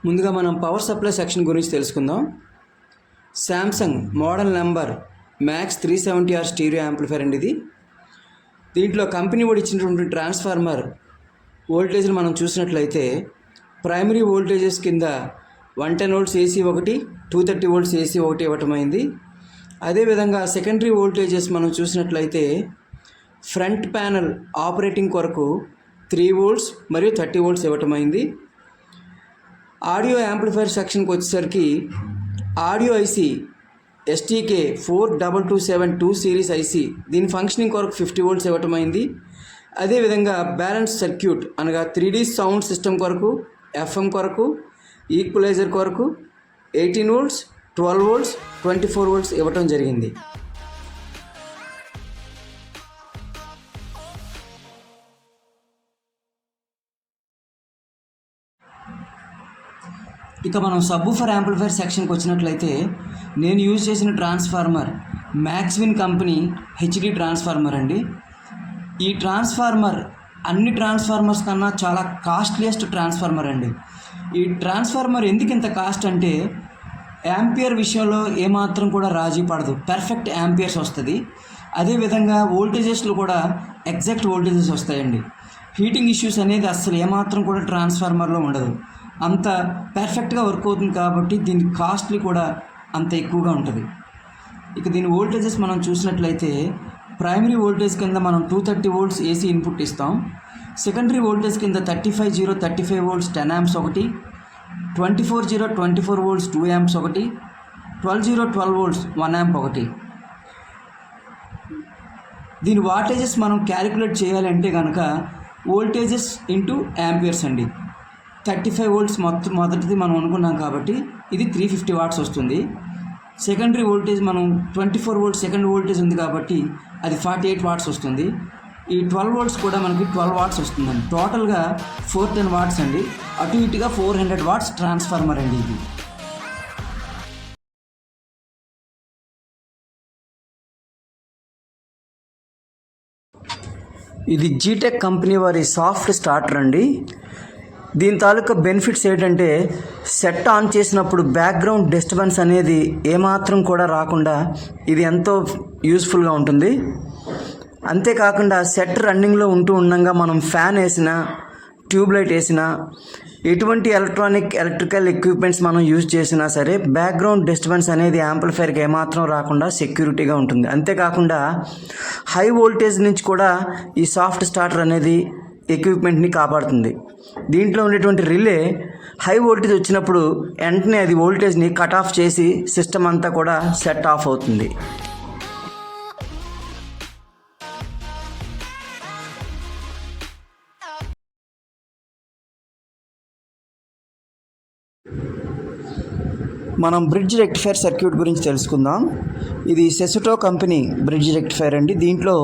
ముందుగా మనం power supply section గురించి తెలుసుకుందాం. Samsung model number max 370R stereo amplifier అండి ఇది. దీంట్లో కంపెనీ కూడా ఇచ్చినటువంటి ట్రాన్స్ఫార్మర్ వోల్టేజ్ని మనం చూసినట్లయితే ప్రైమరీ వోల్టేజెస్ కింద 110 volts AC ఒకటి, 230 volts AC ఒకటి ఇవ్వటమైంది. అదేవిధంగా సెకండరీ వోల్టేజెస్ మనం చూసినట్లయితే ఫ్రంట్ ప్యానల్ ఆపరేటింగ్ కొరకు 3 volts మరియు 30 volts ఇవ్వటమైంది. ఆడియో యాంప్లిఫైర్ సెక్షన్కి వచ్చేసరికి audio IC STK 42272 series IC దీని ఫంక్షనింగ్ కొరకు 50 volts ఇవ్వటమైంది. అదేవిధంగా బ్యాలెన్స్ సర్క్యూట్ అనగా 3D సౌండ్ సిస్టమ్ కొరకు, FM కొరకు, ఈక్వలైజర్ కొరకు 18 volts, 12 volts, 24 volts ఇవ్వటం జరిగింది. ఇక మనం సబ్బూఫర్ యాంప్లిఫైర్ సెక్షన్కి వచ్చినట్లయితే నేను యూజ్ చేసిన ట్రాన్స్ఫార్మర్ మ్యాక్స్విన్ కంపెనీ HD ట్రాన్స్ఫార్మర్ అండి. ఈ ట్రాన్స్ఫార్మర్ అన్ని ట్రాన్స్ఫార్మర్స్ కన్నా చాలా కాస్ట్లీయెస్ట్ ట్రాన్స్ఫార్మర్ అండి. ఈ ట్రాన్స్ఫార్మర్ ఎందుకు ఇంత కాస్ట్ అంటే యాంపియర్ విషయంలో ఏమాత్రం కూడా రాజీ పడదు, పర్ఫెక్ట్ యాంపియర్స్ వస్తుంది. అదేవిధంగా వోల్టేజెస్లో కూడా ఎగ్జాక్ట్ వోల్టేజెస్ వస్తాయండి. హీటింగ్ ఇష్యూస్ అనేది అస్సలు ఏమాత్రం కూడా ట్రాన్స్ఫార్మర్లో ఉండదు. అంత పర్ఫెక్ట్గా వర్క్ అవుతుంది కాబట్టి దీని కాస్ట్లీ కూడా అంత ఎక్కువగా ఉంటుంది. ఇక దీని వోల్టేజెస్ మనం చూసినట్లయితే ప్రైమరీ వోల్టేజ్ కింద మనం 230 volts AC ఇన్పుట్ ఇస్తాం. సెకండరీ వోల్టేజ్ కింద 35 volts 10 amps ఒకటి, 24 volts 2 amps ఒకటి, 12 volts 1 amp ఒకటి. దీని వాటేజెస్ మనం క్యాలిక్యులేట్ చేయాలంటే కనుక వోల్టేజెస్ ఇంటూ యాంపియర్స్ అండి. 35 volts మొదటిది మనం అనుకున్నాం కాబట్టి ఇది 350 watts వస్తుంది. సెకండరీ వోల్టేజ్ మనం 24 volts సెకండ్ వోల్టేజ్ ఉంది కాబట్టి అది 48 watts వస్తుంది. ఈ 12 volts కూడా మనకి 12 watts వస్తుందండి. టోటల్గా 410 watts అండి. అటు ఇటుగా 400 watts ట్రాన్స్ఫార్మర్ అండి ఇది. ఇది జీటెక్ కంపెనీ వారి సాఫ్ట్ స్టార్టర్ అండి. దీని తాలూకా బెనిఫిట్స్ ఏంటంటే సెట్ ఆన్ చేసినప్పుడు బ్యాక్గ్రౌండ్ డిస్టర్బెన్స్ అనేది ఏమాత్రం కూడా రాకుండా ఇది ఎంతో యూస్ఫుల్గా ఉంటుంది. అంతేకాకుండా సెట్ రన్నింగ్లో ఉండగా మనం ఫ్యాన్ వేసినా, ట్యూబ్లైట్ వేసినా, ఎటువంటి ఎలక్ట్రికల్ ఎక్విప్మెంట్స్ మనం యూజ్ చేసినా సరే బ్యాక్గ్రౌండ్ డిస్టర్బెన్స్ అనేది యాంప్లిఫైర్కి ఏమాత్రం రాకుండా సెక్యూరిటీగా ఉంటుంది. అంతేకాకుండా హై వోల్టేజ్ నుంచి కూడా ఈ సాఫ్ట్ స్టార్టర్ అనేది ఎక్విప్మెంట్ని కాపాడుతుంది. దీంట్లో ఉండేటువంటి రిలే హై వోల్టేజ్ వచ్చినప్పుడు వెంటనే అది వోల్టేజ్ని కట్ ఆఫ్ చేసి సిస్టమ్ అంతా కూడా సెట్ ఆఫ్ అవుతుంది. మనం బ్రిడ్జ్ రెక్టిఫైర్ సర్క్యూట్ గురించి తెలుసుకుందాం. ఇది సెసుటో కంపెనీ బ్రిడ్జ్ రెక్టిఫైర్ అండి. దీంట్లో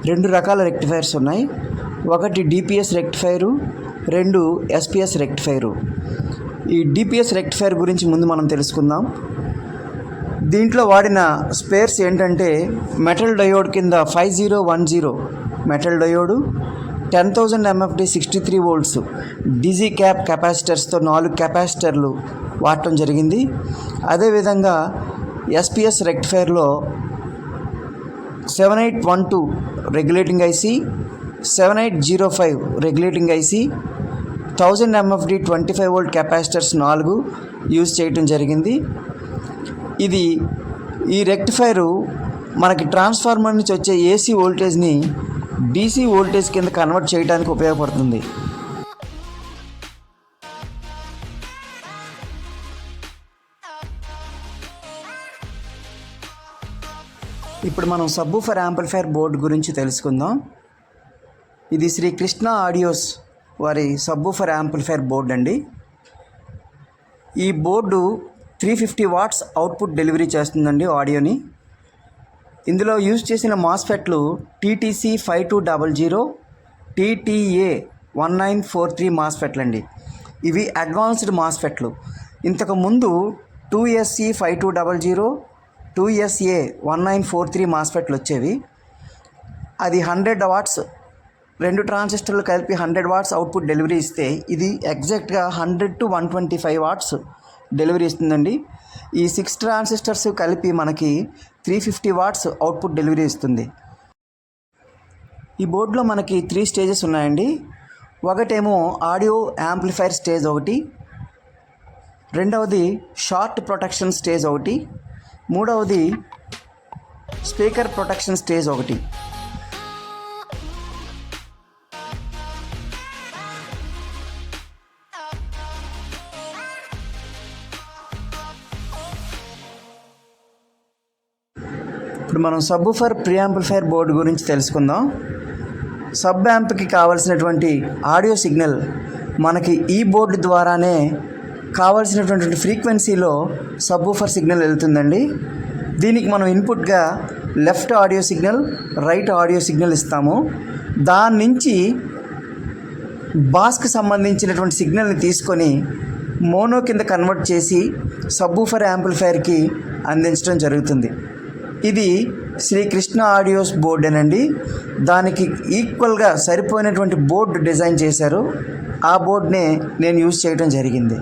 2 రకాల రెక్టిఫైర్స్ ఉన్నాయి. ఒకటి DPS రెక్టిఫైరు, 2 SPS రెక్టిఫైరు. ఈ DPS రెక్టిఫైర్ గురించి ముందు మనం తెలుసుకుందాం. దీంట్లో వాడిన స్పేర్స్ ఏంటంటే మెటల్ డయోడ్ కింద 5010 మెటల్ డయోడు, 10,000 MFD 63 volts డిజీ క్యాప్ కెపాసిటర్స్తో 4 కెపాసిటర్లు వాడటం జరిగింది. అదేవిధంగా SPS రెక్టిఫైర్లో 7812 regulating IC, 7805 regulating IC, 1000 MFD 25 volt capacitors 4 use చేయటం జరిగింది. ఈ రెక్టిఫైరు మనకి ట్రాన్స్ఫార్మర్ నుంచి వచ్చే AC వోల్టేజ్ని DC వోల్టేజ్ కింద కన్వర్ట్ చేయడానికి ఉపయోగపడుతుంది. ఇప్పుడు మనం సబ్బూఫర్ యాంప్లిఫైర్ బోర్డు గురించి తెలుసుకుందాం. ఇది శ్రీ కృష్ణ ఆడియోస్ వారి సబ్బూఫర్ యాంప్లిఫైర్ బోర్డు అండి. ఈ బోర్డు 350 watts అవుట్పుట్ డెలివరీ చేస్తుందండి ఆడియోని. ఇందులో యూజ్ చేసిన మాస్ఫెట్లు TTC 5200, TTA 1943 మాస్ఫెట్లు అండి. ఇవి అడ్వాన్స్డ్ మాస్ఫెట్లు. ఇంతకుముందు 2SC 5200, 2SA 1943 మాస్ఫెట్లు వచ్చేవి. అది 100 watts రెండు ట్రాన్సిస్టర్లు కలిపి 100 వాట్స్ అవుట్పుట్ డెలివరీ ఇస్తే ఇది ఎగ్జాక్ట్గా 100 to 125 వాట్స్ డెలివరీ ఇస్తుందండి. ఈ 6 ట్రాన్సిస్టర్స్ కలిపి మనకి 350 వాట్స్ అవుట్పుట్ డెలివరీ ఇస్తుంది. ఈ బోర్డులో మనకి 3 స్టేజెస్ ఉన్నాయండి. ఒకటేమో ఆడియో యాంప్లిఫైర్ స్టేజ్ ఒకటి, రెండవది షార్ట్ ప్రొటెక్షన్ స్టేజ్ ఒకటి, మూడవది స్పీకర్ ప్రొటెక్షన్ స్టేజ్ ఒకటి. ఇప్పుడు మనం సబ్వూఫర్ ప్రీ యాంప్లిఫైర్ బోర్డు గురించి తెలుసుకుందాం. సబ్ యాంప్కి కావాల్సినటువంటి ఆడియో సిగ్నల్ మనకి ఈ బోర్డు ద్వారానే కావాల్సినటువంటి ఫ్రీక్వెన్సీలో సబ్వూఫర్ సిగ్నల్ వెళ్తుందండి. దీనికి మనం ఇన్పుట్గా left audio signal, right audio signal ఇస్తాము. దాని నుంచి బాస్కి సంబంధించినటువంటి సిగ్నల్ని తీసుకొని మోనో కింద కన్వర్ట్ చేసి సబ్వూఫర్ యాంప్లిఫైర్కి అందించడం జరుగుతుంది. ఇది శ్రీకృష్ణ ఆడియోస్ బోర్డేనండి. దానికి ఈక్వల్గా సరిపోయినటువంటి బోర్డు డిజైన్ చేశారు. ఆ బోర్డునే నేను యూజ్ చేయడం జరిగింది.